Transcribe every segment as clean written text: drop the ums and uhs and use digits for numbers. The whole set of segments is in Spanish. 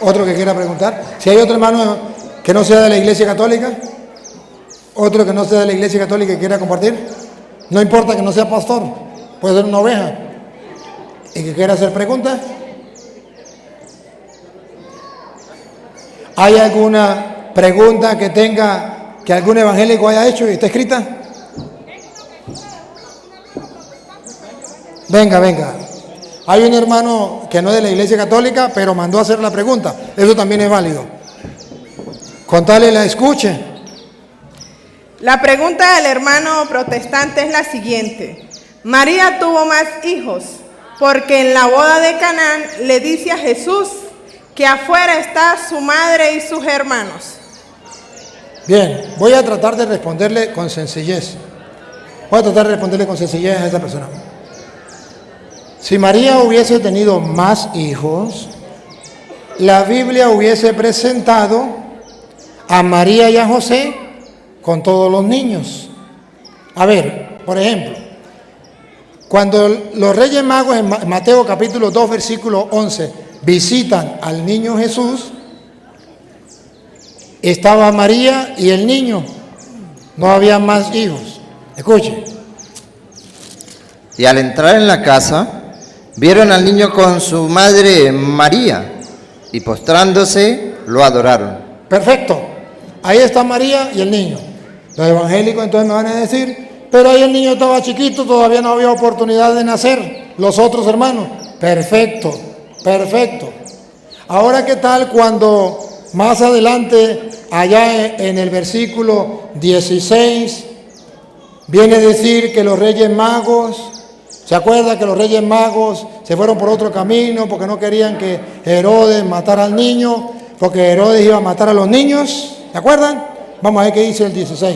Otro que quiera preguntar. Si hay otro hermano que no sea de la Iglesia Católica, otro que no sea de la Iglesia Católica y quiera compartir, no importa que no sea pastor, puede ser una oveja y que quiera hacer preguntas. ¿Hay alguna pregunta que tenga, que algún evangélico haya hecho y está escrita? Venga. Hay un hermano que no es de la Iglesia Católica, pero mandó a hacer la pregunta. Eso también es válido. Contale, la escuche. La pregunta del hermano protestante es la siguiente. María tuvo más hijos porque en la boda de Canaán le dice a Jesús que afuera está su madre y sus hermanos. Bien, voy a tratar de responderle con sencillez. a esa persona. Si María hubiese tenido más hijos, la Biblia hubiese presentado a María y a José con todos los niños. A ver, por ejemplo, cuando los Reyes Magos en Mateo capítulo 2, versículo 11, visitan al niño Jesús, estaba María y el niño, no había más hijos. Escuche. Y al entrar en la casa, vieron al niño con su madre María, y postrándose, lo adoraron. Perfecto. Ahí está María y el niño. Los evangélicos entonces me van a decir, pero ahí el niño estaba chiquito, todavía no había oportunidad de nacer. Los otros hermanos. Perfecto. Ahora, ¿qué tal cuando más adelante, allá en el versículo 16, viene a decir que los Reyes Magos... ¿Se acuerda que los Reyes Magos se fueron por otro camino porque no querían que Herodes matara al niño, porque Herodes iba a matar a los niños? ¿Se acuerdan? Vamos a ver qué dice el 16.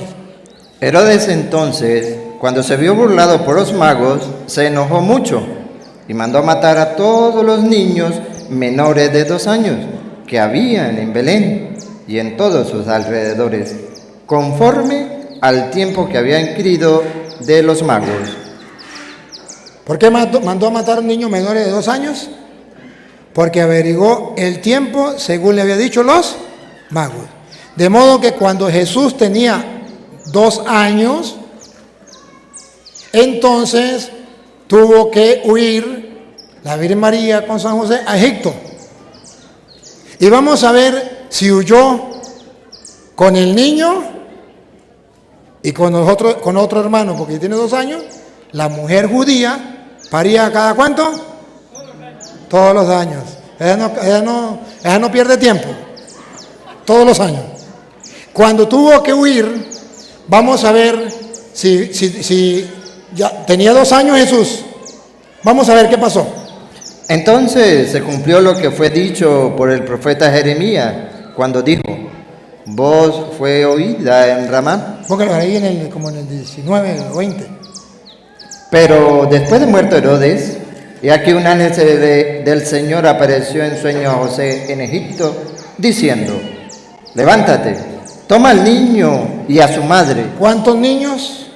Herodes entonces, cuando se vio burlado por los magos, se enojó mucho y mandó a matar a todos los niños menores de 2 años que habían en Belén y en todos sus alrededores, conforme al tiempo que había inquirido de los magos. ¿Por qué mandó a matar a un niño menores de 2 años? Porque averiguó el tiempo según le había dicho los magos. De modo que cuando Jesús tenía 2 años, entonces tuvo que huir la Virgen María con San José a Egipto. Y vamos a ver si huyó con el niño y con otro hermano, porque tiene 2 años. La mujer judía paría cada ¿cuánto? Todos los años. Ella no pierde tiempo. Todos los años. Cuando tuvo que huir, vamos a ver si ya tenía 2 años Jesús. Vamos a ver qué pasó. Entonces se cumplió lo que fue dicho por el profeta Jeremías, cuando dijo: voz fue oída en Ramá. Póngalo ahí como en el 19 o 20. Pero después de muerto Herodes, y aquí un ángel del Señor apareció en sueño a José en Egipto, diciendo: levántate, toma al niño y a su madre. ¿Cuántos niños?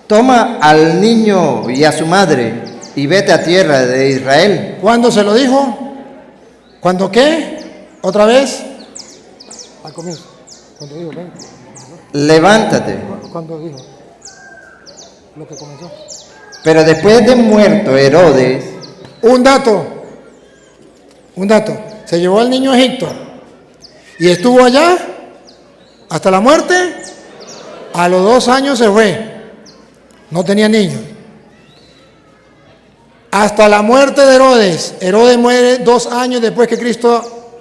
Toma al niño y a su madre y vete a tierra de Israel. ¿Cuándo se lo dijo? ¿Cuándo qué? ¿Otra vez? Al comienzo. ¿Cuándo dijo? Levántate. ¿Cuándo dijo? Lo que comenzó. Pero después de muerto Herodes... Un dato. Se llevó al niño a Egipto y estuvo allá hasta la muerte. A los 2 años se fue. No tenía niños. Hasta la muerte de Herodes. Herodes muere 2 años después que Cristo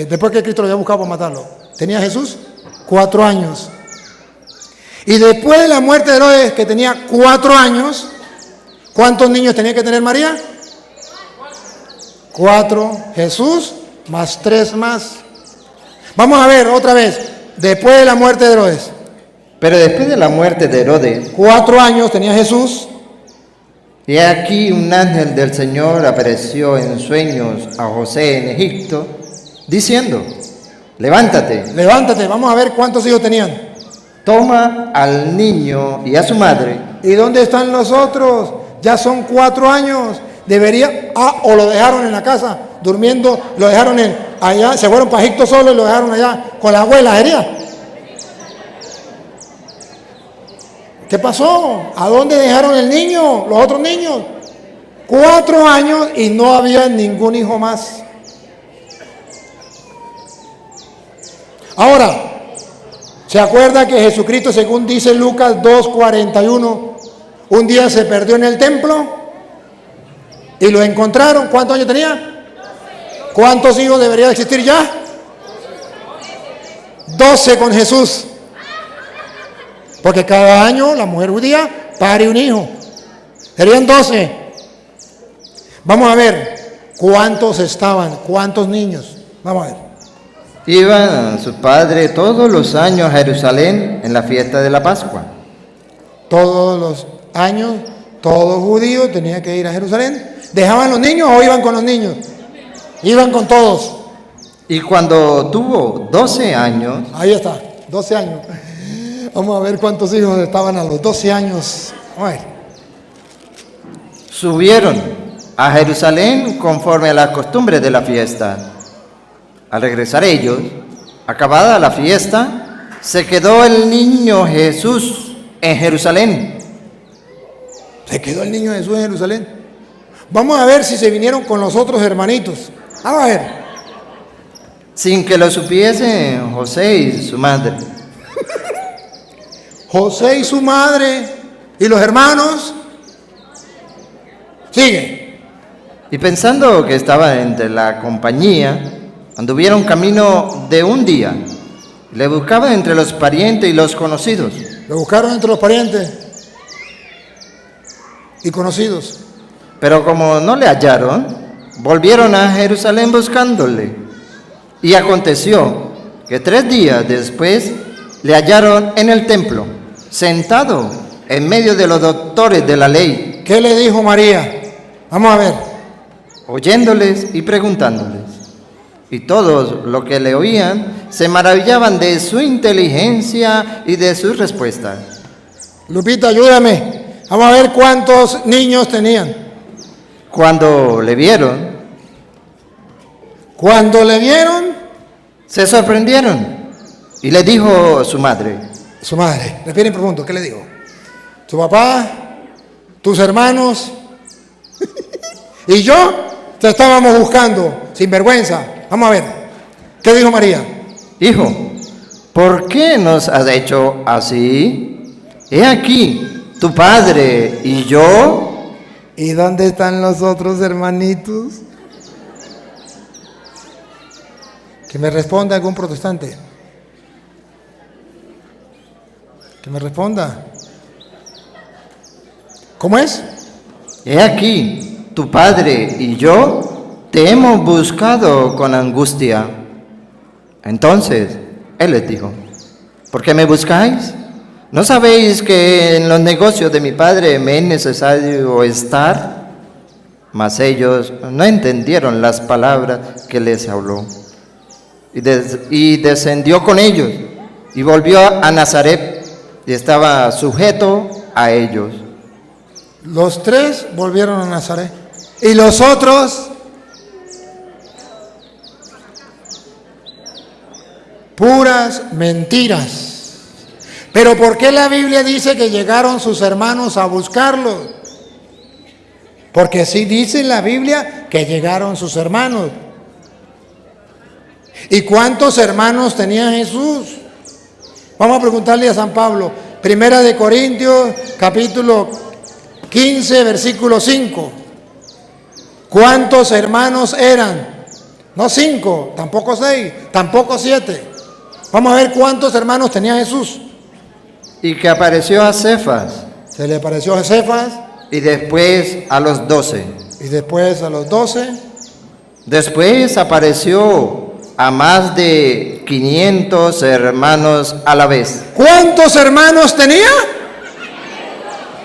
después que Cristo lo había buscado para matarlo. ¿Tenía Jesús? 4 años. Y después de la muerte de Herodes, que tenía 4 años, ¿cuántos niños tenía que tener María? 4. Jesús más 3 más. Vamos a ver otra vez. Después de la muerte de Herodes. Pero después de la muerte de Herodes, 4 años tenía Jesús. Y aquí un ángel del Señor apareció en sueños a José en Egipto, diciendo: levántate. Vamos a ver cuántos hijos tenían. Toma al niño y a su madre. ¿Y dónde están los otros? Ya son 4 años. debería, o lo dejaron en la casa durmiendo, lo dejaron allá, se fueron para Egipto solo y lo dejaron allá con la abuela, ¿sería? ¿Qué pasó? ¿A dónde dejaron el niño, los otros niños? 4 años y no había ningún hijo más. Ahora, ¿se acuerda que Jesucristo, según dice Lucas 2:41, un día se perdió en el templo y lo encontraron? ¿Cuántos años tenía? ¿Cuántos hijos debería existir ya? 12 con Jesús. Porque cada año la mujer judía pare un hijo. Serían 12. Vamos a ver cuántos estaban, cuántos niños. Vamos a ver. Iba su padre todos los años a Jerusalén en la fiesta de la Pascua. Todos los años, todo judío tenía que ir a Jerusalén. ¿Dejaban los niños o iban con los niños? Iban con todos. Y cuando tuvo 12 años, Ahí está, 12 años. Vamos a ver cuántos hijos estaban a los 12 años. Vamos a ver. subieron a Jerusalén conforme a las costumbres de la fiesta. Al regresar ellos, acabada la fiesta, se quedó el niño Jesús en Jerusalén. Se quedó el niño Jesús en Jerusalén. Vamos a ver si se vinieron con los otros hermanitos. Vamos a ver. Sin que lo supiesen José y su madre. José y su madre y los hermanos. Sigue. Y pensando que estaba entre la compañía, anduvieron camino de un día. Le buscaban entre los parientes y los conocidos. Lo buscaron entre los parientes y conocidos. Pero como no le hallaron, volvieron a Jerusalén buscándole. Y aconteció que 3 días después le hallaron en el templo, sentado en medio de los doctores de la ley. ¿Qué le dijo María? Vamos a ver. Oyéndoles y preguntándoles. Y todos los que le oían se maravillaban de su inteligencia y de sus respuestas. Lupita, ayúdame. Vamos a ver cuántos niños tenían. Cuando le vieron, se sorprendieron. Y le dijo su madre. Su madre, respiren profundo, ¿qué le dijo? Tu papá, tus hermanos y yo te estábamos buscando, sin vergüenza. Vamos a ver, ¿qué dijo María? Hijo, ¿por qué nos has hecho así? He aquí, tu padre y yo. ¿Y dónde están los otros hermanitos? Que me responda algún protestante. Que me responda. ¿Cómo es? He aquí, tu padre y yo te hemos buscado con angustia. Entonces, él les dijo, ¿por qué me buscáis? ¿No sabéis que en los negocios de mi padre me es necesario estar? Mas ellos no entendieron las palabras que les habló. Y descendió con ellos y volvió a Nazaret y estaba sujeto a ellos. Los 3 volvieron a Nazaret. ¿Y los otros? Puras mentiras. Pero ¿por qué la Biblia dice que llegaron sus hermanos a buscarlo? Porque sí dice en la Biblia que llegaron sus hermanos. ¿Y cuántos hermanos tenía Jesús? Vamos a preguntarle a San Pablo. 1 Corintios, capítulo 15, versículo 5. ¿Cuántos hermanos eran? No 5, tampoco 6, tampoco 7. Vamos a ver cuántos hermanos tenía Jesús. Y que apareció a Cefas. Se le apareció a Cefas. Y después a los 12. Y después a los 12. Después apareció a más de 500 hermanos a la vez. ¿Cuántos hermanos tenía?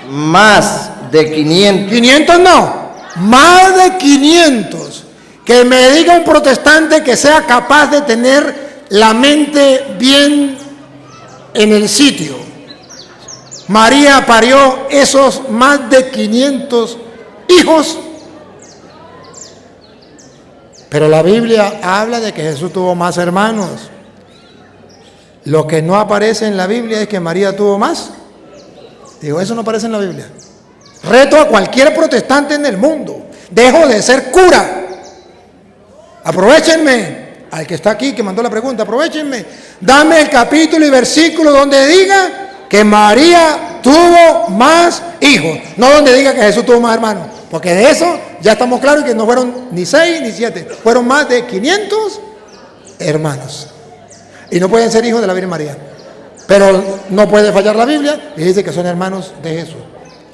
Más de 500. 500 no, más de 500. Que me diga un protestante que sea capaz de tener la mente bien en el sitio. María parió esos más de 500 hijos Pero la Biblia habla de que Jesús tuvo más hermanos. Lo que no aparece en la Biblia es que María tuvo más. Digo, eso no aparece en la Biblia. Reto a cualquier protestante en el mundo. Dejo de ser cura. Aprovechenme. Al que está aquí, que mandó la pregunta, aprovechenme. Dame el capítulo y versículo donde diga que María tuvo más hijos. No donde diga que Jesús tuvo más hermanos. Porque de eso ya estamos claros que no fueron ni 6 ni 7. Fueron más de 500 hermanos. Y no pueden ser hijos de la Virgen María. Pero no puede fallar la Biblia y dice que son hermanos de Jesús.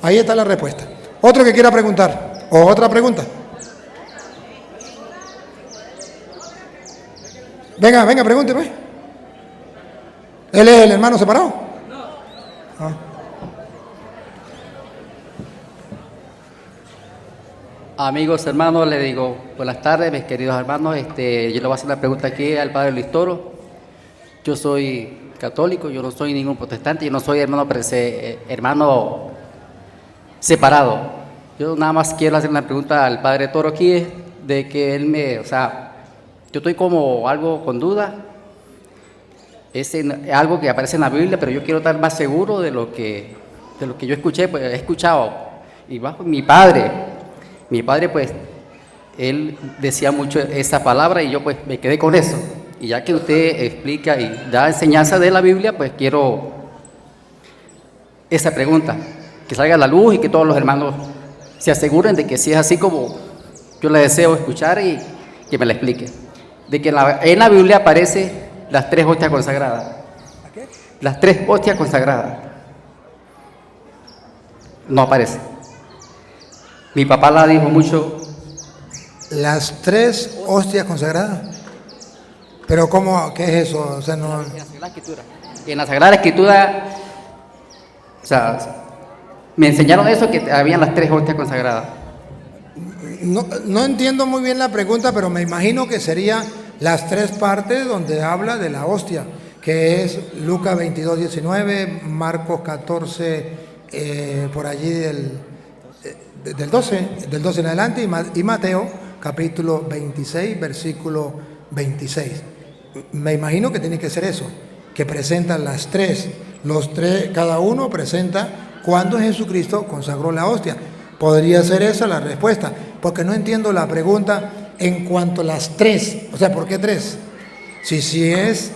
Ahí está la respuesta. Otro que quiera preguntar. O otra pregunta. Venga, pregúnteme. ¿Él es el hermano separado? No. Ah. Amigos, hermanos, les digo buenas tardes, mis queridos hermanos. Yo le voy a hacer una pregunta aquí al padre Luis Toro. Yo soy católico, yo no soy ningún protestante, yo no soy hermano separado. Yo nada más quiero hacer una pregunta al padre Toro aquí, de que él yo estoy como algo con duda. Es algo que aparece en la Biblia, pero yo quiero estar más seguro de lo que yo escuché, pues he escuchado. Y bajo mi padre, pues, él decía mucho esa palabra y yo pues me quedé con eso. Y ya que usted explica y da enseñanza de la Biblia, pues quiero esa pregunta, que salga a la luz y que todos los hermanos se aseguren de que si es así como yo le deseo escuchar y que me la explique. De que en la Biblia aparece las 3 hostias consagradas. ¿Qué? Las 3 hostias consagradas. No aparece. Mi papá la dijo mucho. Las 3 hostias consagradas. Pero ¿cómo? ¿Qué es eso? O sea, no. En la Sagrada Escritura. En la Sagrada Escritura, o sea, me enseñaron eso, que habían las 3 hostias consagradas. No entiendo muy bien la pregunta, pero me imagino que sería las 3 partes donde habla de la hostia, que es Lucas 22, 19, Marcos 14, por allí del 12 en adelante, y Mateo capítulo 26, versículo 26. Me imagino que tiene que ser eso, que presentan las 3, los 3, cada uno presenta cuando Jesucristo consagró la hostia. Podría ser esa la respuesta, porque no entiendo la pregunta en cuanto a las 3. O sea, ¿por qué 3? Si es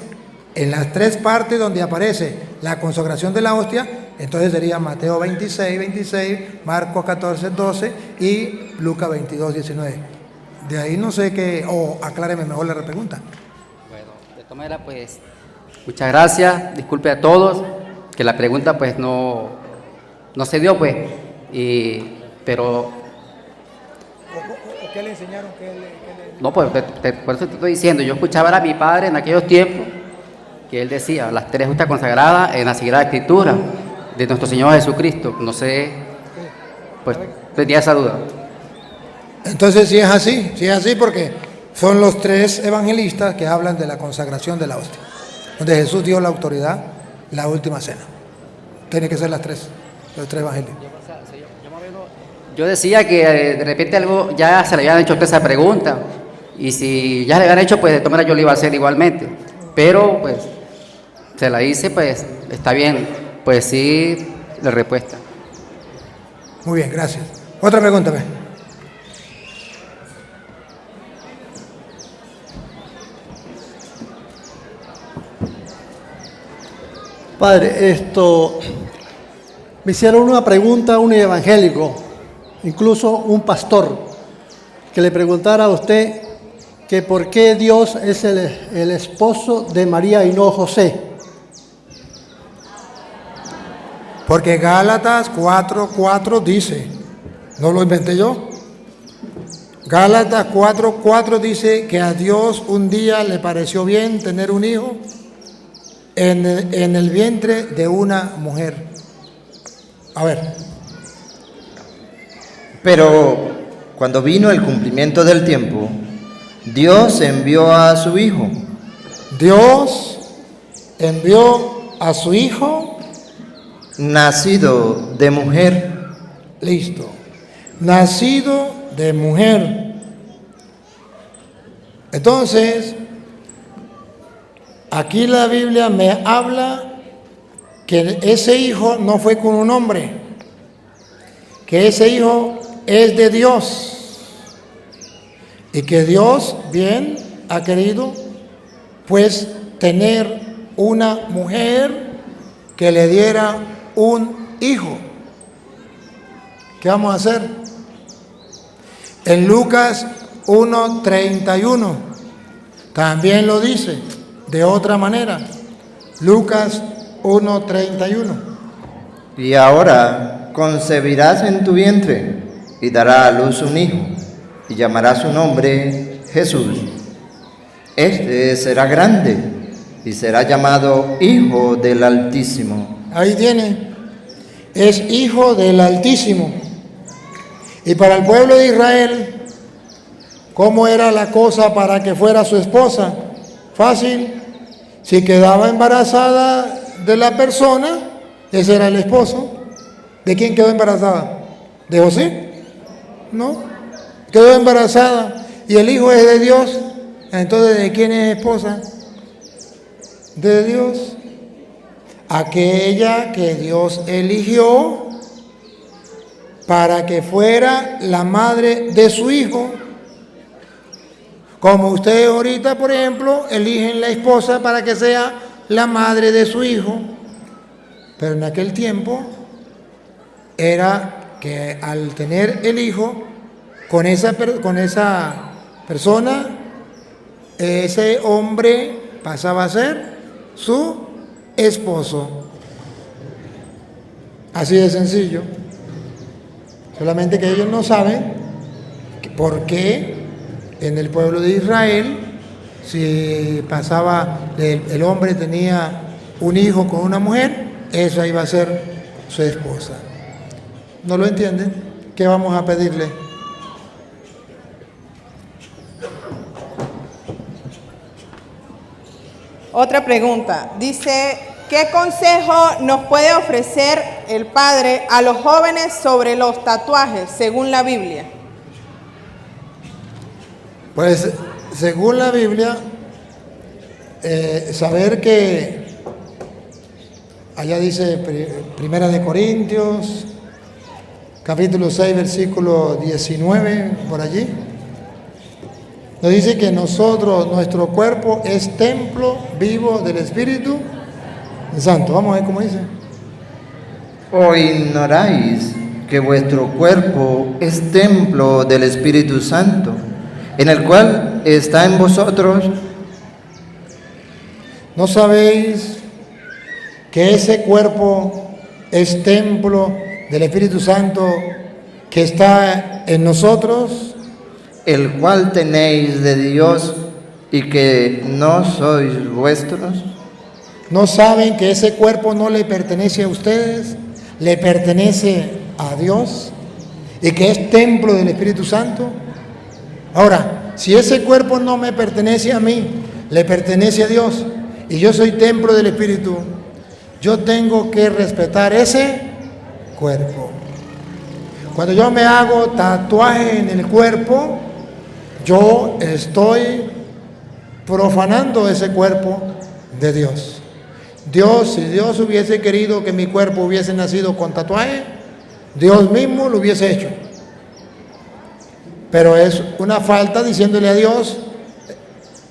en las 3 partes donde aparece la consagración de la hostia, entonces sería Mateo 26, 26, Marcos 14, 12 y Lucas 22, 19. De ahí no sé qué, acláreme mejor la pregunta. Bueno, de todas maneras, pues, muchas gracias, disculpe a todos, que la pregunta pues no se dio, pues, pero... ¿Qué le enseñaron? No, pues, por eso te estoy diciendo, yo escuchaba a mi padre en aquellos tiempos, que él decía, las 3 hostias consagradas en la Sagrada Escritura de nuestro Señor Jesucristo. No sé, pues, tenía esa duda. Entonces sí es así porque son los 3 evangelistas que hablan de la consagración de la hostia, donde Jesús dio la autoridad, la última cena. Tiene que ser los 3 evangelios. Yo decía que de repente algo ya se le habían hecho esa pregunta, y si ya le habían hecho, pues de todas maneras yo lo iba a hacer igualmente, pero pues se la hice, pues está bien, pues sí, la respuesta. Muy bien, gracias. Otra pregunta, ve. Padre, me hicieron una pregunta a un evangélico, incluso un pastor, que le preguntara a usted que por qué Dios es el esposo de María y no José. Porque Gálatas 4:4 dice, no lo inventé yo. Gálatas 4:4 dice que a Dios un día le pareció bien tener un hijo en el vientre de una mujer. A ver. Pero cuando vino el cumplimiento del tiempo, Dios envió a su Hijo. Dios envió a su Hijo. Nacido de mujer. Listo. Nacido de mujer. Entonces, aquí la Biblia me habla que ese hijo no fue con un hombre, que ese hijo es de Dios y que Dios bien ha querido pues tener una mujer que le diera un hijo. ¿Qué vamos a hacer? En Lucas 1:31 también lo dice de otra manera. Lucas 1:31. Y ahora concebirás en tu vientre y dará a luz un hijo y llamará su nombre Jesús. Este será grande y será llamado Hijo del Altísimo. Ahí tiene, es hijo del Altísimo. Y para el pueblo de Israel, ¿cómo era la cosa para que fuera su esposa? Fácil, si quedaba embarazada de la persona, ese era el esposo. ¿De quién quedó embarazada? ¿De José? No, quedó embarazada y el hijo es de Dios. Entonces, ¿de quién es esposa? De Dios. Aquella que Dios eligió para que fuera la madre de su hijo. Como ustedes ahorita, por ejemplo, eligen la esposa para que sea la madre de su hijo. Pero en aquel tiempo era que al tener el hijo, con esa persona, ese hombre pasaba a ser su esposo. Así de sencillo. Solamente que ellos no saben por qué en el pueblo de Israel, si pasaba, el hombre tenía un hijo con una mujer, esa iba a ser su esposa. ¿No lo entienden? ¿Qué vamos a pedirle? Otra pregunta. Dice, ¿qué consejo nos puede ofrecer el padre a los jóvenes sobre los tatuajes según la Biblia? Pues según la Biblia, saber que allá dice Primera de Corintios, capítulo 6, versículo 19, por allí, nos dice que nuestro cuerpo es templo vivo del Espíritu Santo. Vamos a ver cómo dice. ¿O ignoráis que vuestro cuerpo es templo del Espíritu Santo, en el cual está en vosotros? ¿No sabéis que ese cuerpo es templo del Espíritu Santo que está en nosotros? El cual tenéis de Dios y que no sois vuestros. ¿No saben que ese cuerpo no le pertenece a ustedes? Le pertenece a Dios y que es templo del Espíritu Santo. Ahora, si ese cuerpo no me pertenece a mí, le pertenece a Dios y yo soy templo del Espíritu, yo tengo que respetar ese cuerpo. Cuando yo me hago tatuaje en el cuerpo, yo estoy profanando ese cuerpo de Dios. Si Dios hubiese querido que mi cuerpo hubiese nacido con tatuaje, Dios mismo lo hubiese hecho. Pero es una falta diciéndole a Dios,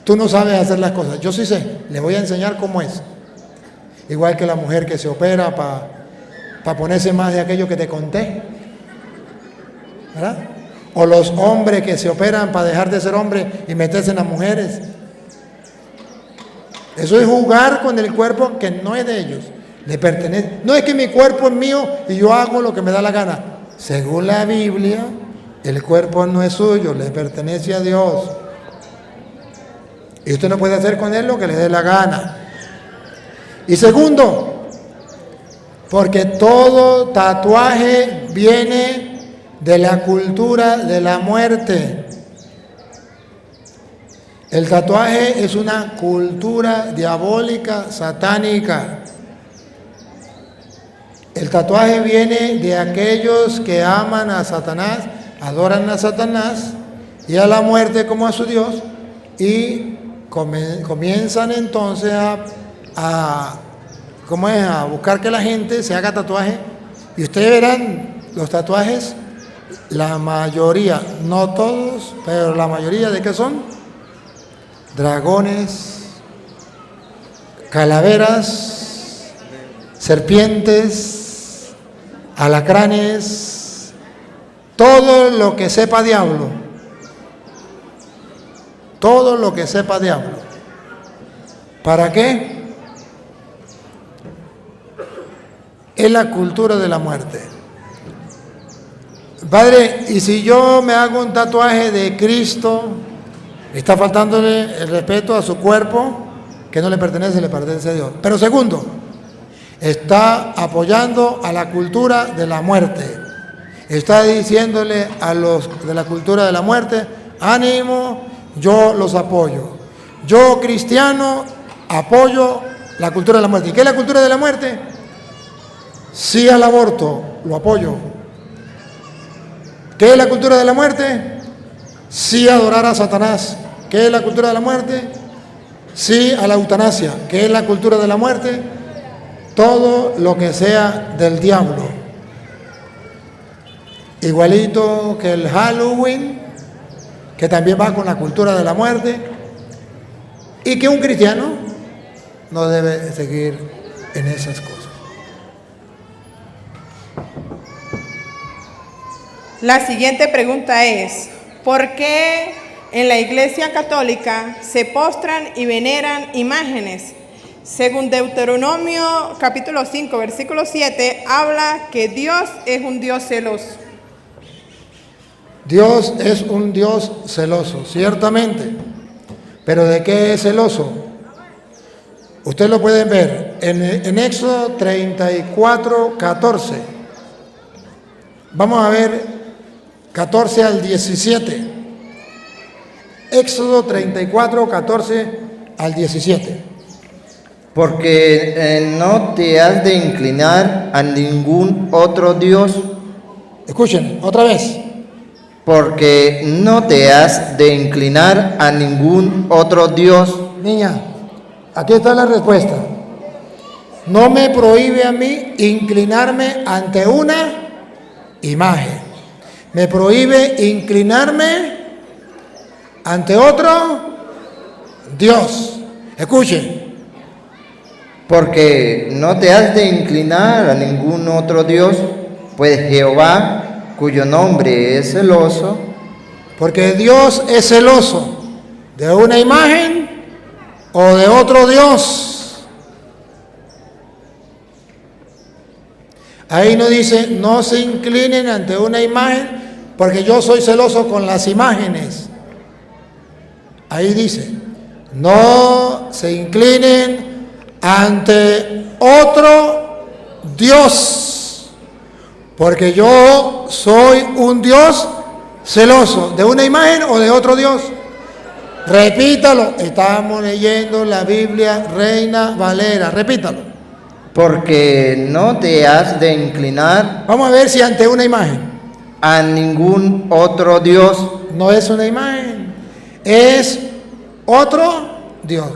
tú no sabes hacer las cosas. Yo sí sé, le voy a enseñar cómo es. Igual que la mujer que se opera para ponerse más de aquello que te conté, ¿verdad? O los hombres que se operan para dejar de ser hombres y meterse en las mujeres. Eso es jugar con el cuerpo que no es de ellos, le pertenece. No es que mi cuerpo es mío y yo hago lo que me da la gana. Según la Biblia, el cuerpo no es suyo, le pertenece a Dios. Y usted no puede hacer con él lo que le dé la gana. Y segundo, porque todo tatuaje viene de la cultura de la muerte. El tatuaje es una cultura diabólica, satánica. El tatuaje viene de aquellos que aman a Satanás, adoran a Satanás y a la muerte como a su Dios, y comienzan entonces a buscar que la gente se haga tatuaje. Y ustedes verán los tatuajes, la mayoría, no todos, pero la mayoría, ¿de qué son? Dragones, calaveras, serpientes, alacranes, todo lo que sepa diablo. Todo lo que sepa diablo. ¿Para qué? Es la cultura de la muerte. Padre, y si yo me hago un tatuaje de Cristo, está faltándole el respeto a su cuerpo, que no le pertenece, le pertenece a Dios. Pero segundo, está apoyando a la cultura de la muerte. Está diciéndole a los de la cultura de la muerte, ánimo, yo los apoyo. Yo, cristiano, apoyo la cultura de la muerte. ¿Y qué es la cultura de la muerte? Sí al aborto, lo apoyo. ¿Qué es la cultura de la muerte? Sí a adorar a Satanás. ¿Qué es la cultura de la muerte? Sí a la eutanasia. ¿Qué es la cultura de la muerte? Todo lo que sea del diablo. Igualito que el Halloween, que también va con la cultura de la muerte, y que un cristiano no debe seguir en esas cosas. La siguiente pregunta es, ¿por qué en la Iglesia Católica se postran y veneran imágenes? Según Deuteronomio capítulo 5, versículo 7, habla que Dios es un Dios celoso. Dios es un Dios celoso, ciertamente. ¿Pero de qué es celoso? Ustedes lo pueden ver en Éxodo 34, 14. Vamos a ver 14 al 17. Éxodo 34, 14 al 17. Porque no te has de inclinar a ningún otro Dios. Escuchen, otra vez. Porque no te has de inclinar a ningún otro Dios. Niña, aquí está la respuesta. No me prohíbe a mí inclinarme ante una imagen. Me prohíbe inclinarme ante otro Dios. Escuchen. Porque no te has de inclinar a ningún otro Dios, pues Jehová, cuyo nombre es celoso. Porque Dios es celoso de una imagen o de otro Dios. Ahí no dice, no se inclinen ante una imagen, porque yo soy celoso con las imágenes. Ahí dice, no se inclinen ante otro Dios, porque yo soy un Dios celoso de una imagen o de otro Dios. Repítalo, estamos leyendo la Biblia Reina Valera, repítalo. Porque no te has de inclinar Vamos a ver si ante una imagen. a ningún otro Dios. No es una imagen, es otro Dios.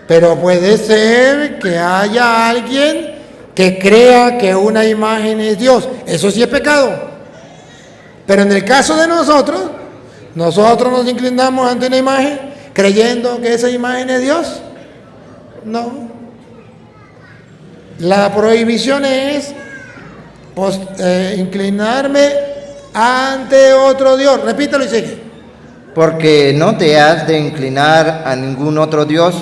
Pero puede ser que haya alguien que crea que una imagen es Dios. Eso sí es pecado. Pero en el caso de nosotros nos inclinamos ante una imagen creyendo que esa imagen es Dios. No. La prohibición es inclinarme ante otro Dios. Repítalo y sigue. Porque no te has de inclinar a ningún otro Dios,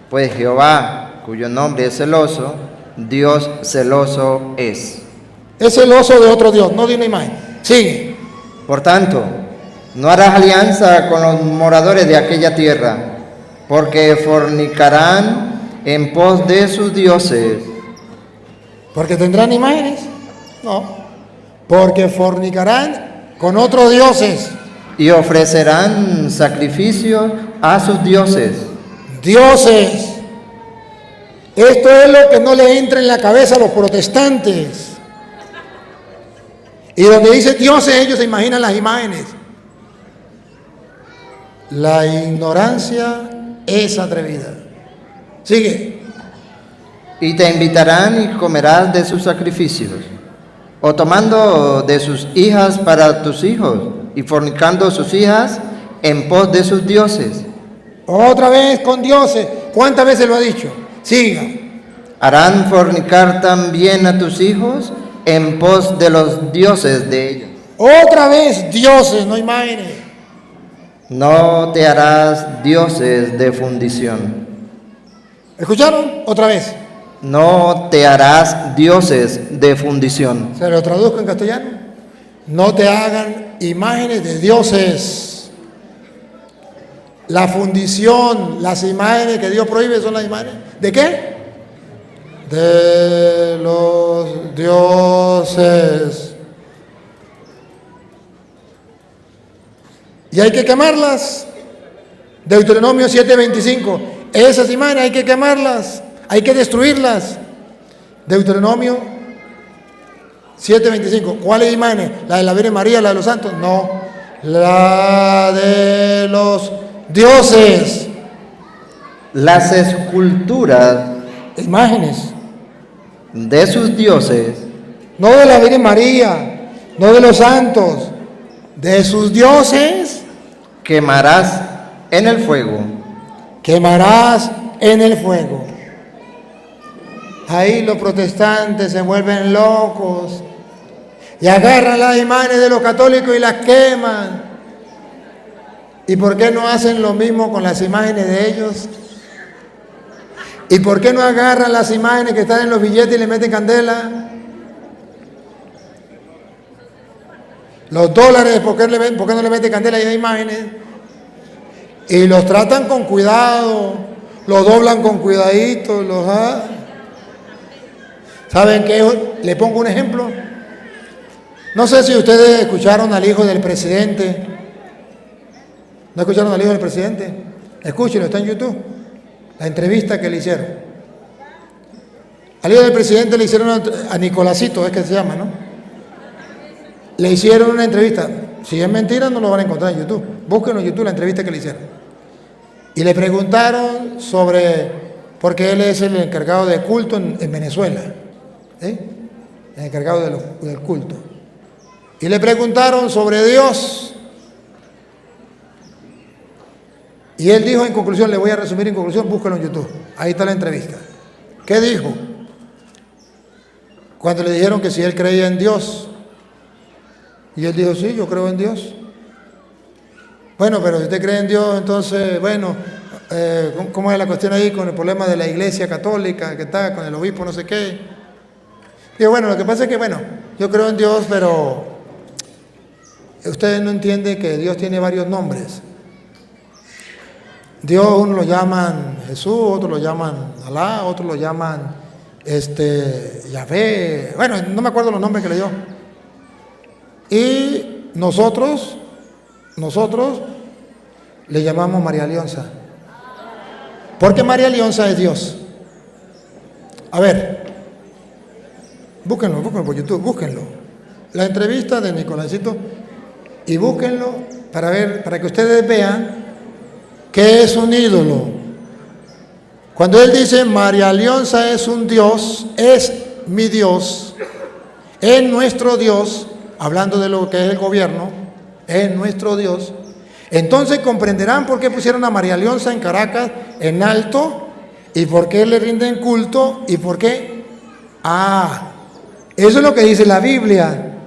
pues Jehová, cuyo nombre es celoso, Dios celoso es. Es celoso de otro Dios, no de una imagen. Sigue. Por tanto, no harás alianza con los moradores de aquella tierra, porque fornicarán en pos de sus dioses. ¿Porque tendrán imágenes? No. Porque fornicarán con otros dioses. Y ofrecerán sacrificios a sus dioses. Dioses. Esto es lo que no le entra en la cabeza a los protestantes. Y donde dice dioses, ellos se imaginan las imágenes. La ignorancia es atrevida. Sigue. Y te invitarán y comerás de sus sacrificios, o tomando de sus hijas para tus hijos, y fornicando sus hijas en pos de sus dioses. Otra vez con dioses. ¿Cuántas veces lo ha dicho? Siga. Harán fornicar también a tus hijos en pos de los dioses de ellos. Otra vez dioses, no imágenes. No te harás dioses de fundición. ¿Escucharon? Otra vez. No te harás dioses de fundición. Se lo traduzco en castellano. No te hagan imágenes de dioses. La fundición, las imágenes que Dios prohíbe son las imágenes. ¿De qué? De los dioses. Y hay que quemarlas. Deuteronomio 7:25. Esas imágenes hay que quemarlas, hay que destruirlas. Deuteronomio 7:25. ¿Cuáles imágenes? ¿La de la Virgen María, la de los santos? No. La de los dioses. Las esculturas Imágenes. de sus dioses No de la Virgen María, no de los santos, de sus dioses. quemarás en el fuego. Quemarás en el fuego. Ahí los protestantes se vuelven locos y agarran las imágenes de los católicos y las queman. ¿Y por qué no hacen lo mismo con las imágenes de ellos? ¿Y por qué no agarran las imágenes que están en los billetes y le meten candela? Los dólares, ¿por qué no le meten candela a esas imágenes? Y los tratan con cuidado, los doblan con cuidadito, ¿Saben qué? Le pongo un ejemplo. No sé si ustedes escucharon al hijo del presidente. ¿No escucharon al hijo del presidente? Escúchenlo, está en YouTube. La entrevista que le hicieron. Al hijo del presidente le hicieron a Nicolásito, es que se llama, ¿no? Le hicieron una entrevista. Si es mentira, no lo van a encontrar en YouTube. Búsquenlo en YouTube, la entrevista que le hicieron. Y le preguntaron sobre, porque él es el encargado de culto en Venezuela. El encargado del culto. Y le preguntaron sobre Dios. Y él dijo en conclusión, le voy a resumir en conclusión, búsquelo en YouTube. Ahí está la entrevista. ¿Qué dijo? Cuando le dijeron que si él creía en Dios. Y él dijo, sí, yo creo en Dios. Bueno, pero si usted cree en Dios, entonces, bueno, ¿cómo es la cuestión ahí con el problema de la iglesia católica que está con el obispo no sé qué? Digo, bueno, lo que pasa es que, bueno, yo creo en Dios, pero ustedes no entienden que Dios tiene varios nombres. Dios, uno lo llaman Jesús, otros lo llaman Alá, otros lo llaman Yahvé. Bueno, no me acuerdo los nombres que le dio. Y nosotros le llamamos María Leonza. Porque María Leonza es Dios. A ver, búsquenlo por YouTube, búsquenlo. La entrevista de Nicolásito y búsquenlo para que ustedes vean que es un ídolo. Cuando él dice María Leonza es un Dios, es mi Dios, es nuestro Dios, hablando de lo que es el gobierno, es nuestro Dios, entonces comprenderán por qué pusieron a María Leonza en Caracas en alto y por qué le rinden culto y por qué. Eso es lo que dice la Biblia.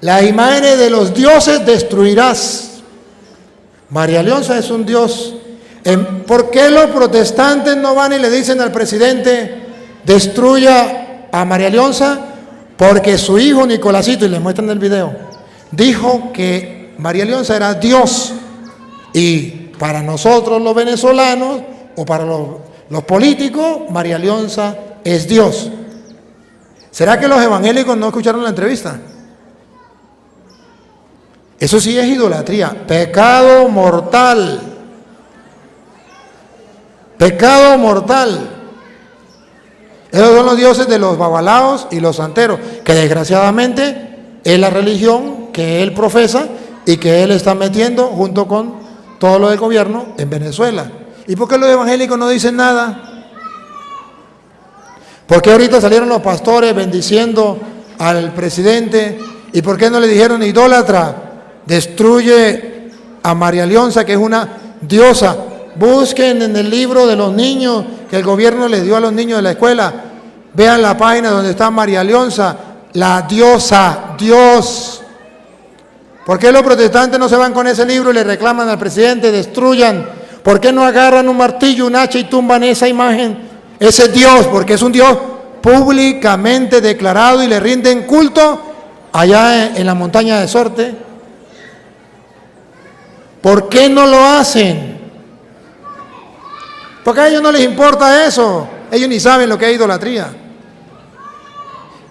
Las imágenes de los dioses destruirás. María Leonza es un dios. ¿Por qué los protestantes no van y le dicen al presidente destruya a María Leonza? Porque su hijo Nicolásito, y le muestran el video, dijo que María Leonza era Dios. Y para nosotros los venezolanos o para los políticos, María Leonza es Dios. ¿Será que los evangélicos no escucharon la entrevista? Eso sí es idolatría, pecado mortal. Pecado mortal. Esos son los dioses de los babalaos y los santeros, que desgraciadamente es la religión que él profesa y que él está metiendo junto con todo lo del gobierno en Venezuela. ¿Y por qué los evangélicos no dicen nada? ¿Por qué ahorita salieron los pastores bendiciendo al presidente? ¿Y por qué no le dijeron idólatra? Destruye a María Leonza, que es una diosa. Busquen en el libro de los niños que el gobierno les dio a los niños de la escuela. Vean la página donde está María Leonza, la diosa, Dios. ¿Por qué los protestantes no se van con ese libro y le reclaman al presidente, destruyan? ¿Por qué no agarran un martillo, un hacha y tumban esa imagen, ese Dios? Porque es un Dios públicamente declarado y le rinden culto allá en la montaña de Sorte. ¿Por qué no lo hacen? Porque a ellos no les importa eso. Ellos ni saben lo que es idolatría.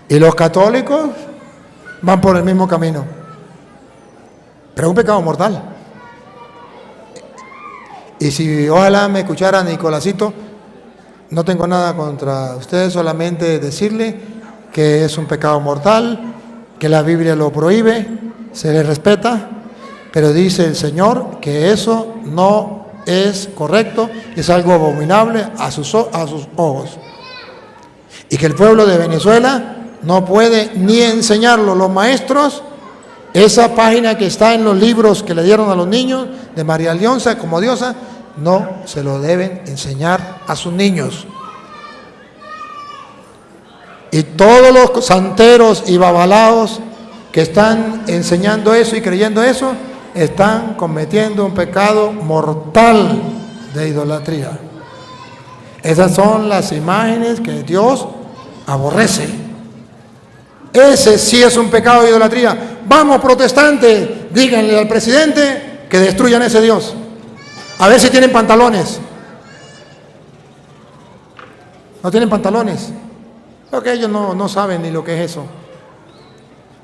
Y los católicos van por el mismo camino. Pero es un pecado mortal. Y si ojalá me escuchara Nicolásito, no tengo nada contra ustedes, solamente decirle que es un pecado mortal, que la Biblia lo prohíbe, se le respeta, pero dice el Señor que eso no es correcto, es algo abominable a sus ojos. Y que el pueblo de Venezuela no puede ni enseñarlo. Los maestros, esa página que está en los libros que le dieron a los niños de María Leonza como diosa, no se lo deben enseñar a sus niños. Y todos los santeros y babalaos que están enseñando eso y creyendo eso, están cometiendo un pecado mortal de idolatría. Esas son las imágenes que Dios aborrece. Ese sí es un pecado de idolatría. Vamos, protestantes, díganle al presidente que destruyan ese Dios. A ver si tienen pantalones. No tienen pantalones. Porque ellos no saben ni lo que es eso.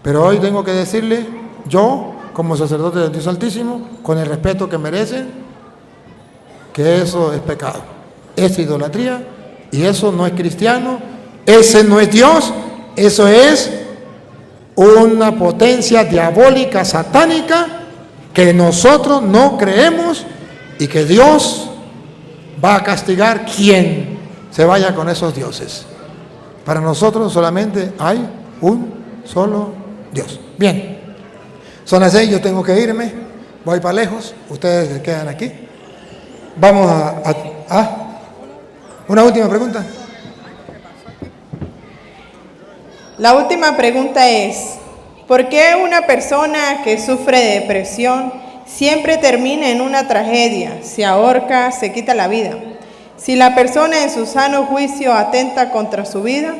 Pero hoy tengo que decirle, yo, como sacerdote del Dios Altísimo, con el respeto que merecen, que eso es pecado. Es idolatría y eso no es cristiano. Ese no es Dios. Eso es una potencia diabólica, satánica, que nosotros no creemos y que Dios va a castigar quien se vaya con esos dioses. Para nosotros solamente hay un solo Dios. Bien, son las 6, yo tengo que irme, voy para lejos, ustedes se quedan aquí. Vamos a una última pregunta. La última pregunta es, ¿por qué una persona que sufre de depresión siempre termina en una tragedia, se ahorca, se quita la vida? Si la persona en su sano juicio atenta contra su vida,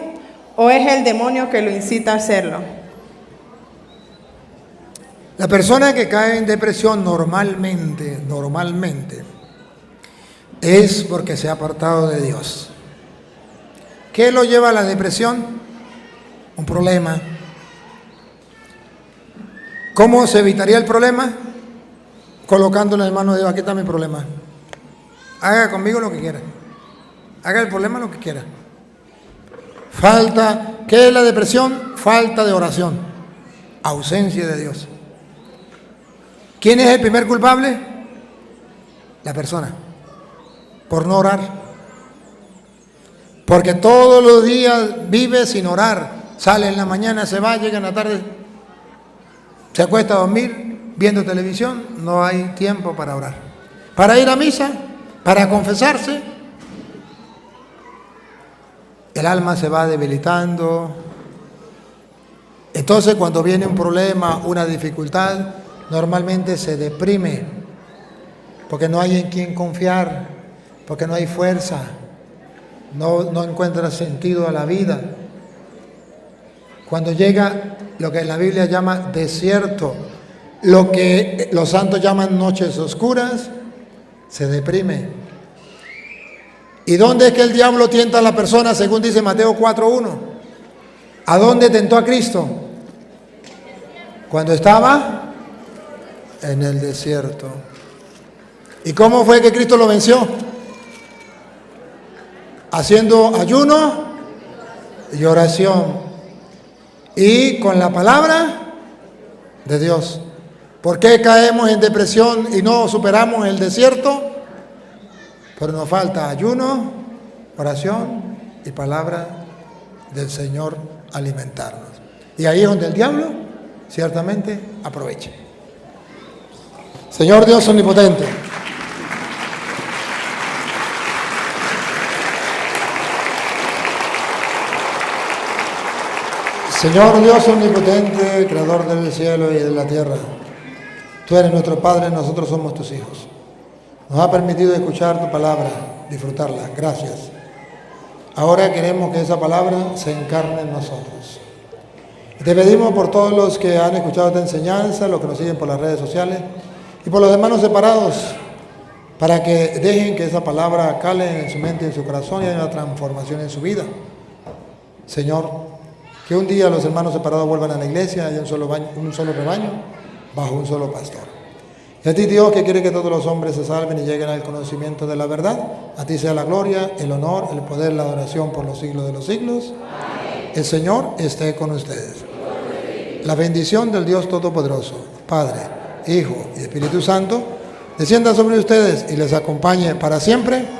¿o es el demonio que lo incita a hacerlo? La persona que cae en depresión normalmente, es porque se ha apartado de Dios. ¿Qué lo lleva a la depresión? Un problema. ¿Cómo se evitaría el problema? Colocándole en manos de Dios, aquí está mi problema. Haga conmigo lo que quiera. Haga el problema lo que quiera. ¿Qué es la depresión? Falta de oración. Ausencia de Dios. ¿Quién es el primer culpable? La persona. Por no orar. Porque todos los días vive sin orar. Sale en la mañana, se va, llega en la tarde, se acuesta a dormir, viendo televisión, no hay tiempo para orar. Para ir a misa, para confesarse, el alma se va debilitando. Entonces, cuando viene un problema, una dificultad, normalmente se deprime, porque no hay en quien confiar, porque no hay fuerza, no encuentra sentido a la vida. Cuando llega lo que la Biblia llama desierto, lo que los santos llaman noches oscuras, se deprime. ¿Y dónde es que el diablo tienta a la persona, según dice Mateo 4:1? ¿A dónde tentó a Cristo? Cuando estaba en el desierto. ¿Y cómo fue que Cristo lo venció? Haciendo ayuno y oración. Y con la palabra de Dios. ¿Por qué caemos en depresión y no superamos el desierto? Pero nos falta ayuno, oración y palabra del Señor alimentarnos. Y ahí es donde el diablo ciertamente aprovecha. Señor Dios omnipotente, Señor Dios omnipotente, creador del cielo y de la tierra, tú eres nuestro Padre, nosotros somos tus hijos. Nos ha permitido escuchar tu palabra, disfrutarla. Gracias. Ahora queremos que esa palabra se encarne en nosotros. Y te pedimos por todos los que han escuchado esta enseñanza, los que nos siguen por las redes sociales y por los hermanos separados, para que dejen que esa palabra cale en su mente y en su corazón y haya una transformación en su vida. Señor, que un día los hermanos separados vuelvan a la iglesia, haya un solo rebaño, bajo un solo pastor. Y a ti, Dios, que quiere que todos los hombres se salven y lleguen al conocimiento de la verdad, a ti sea la gloria, el honor, el poder, la adoración por los siglos de los siglos. Amén. El Señor esté con ustedes. La bendición del Dios Todopoderoso, Padre, Hijo y Espíritu Santo, descienda sobre ustedes y les acompañe para siempre.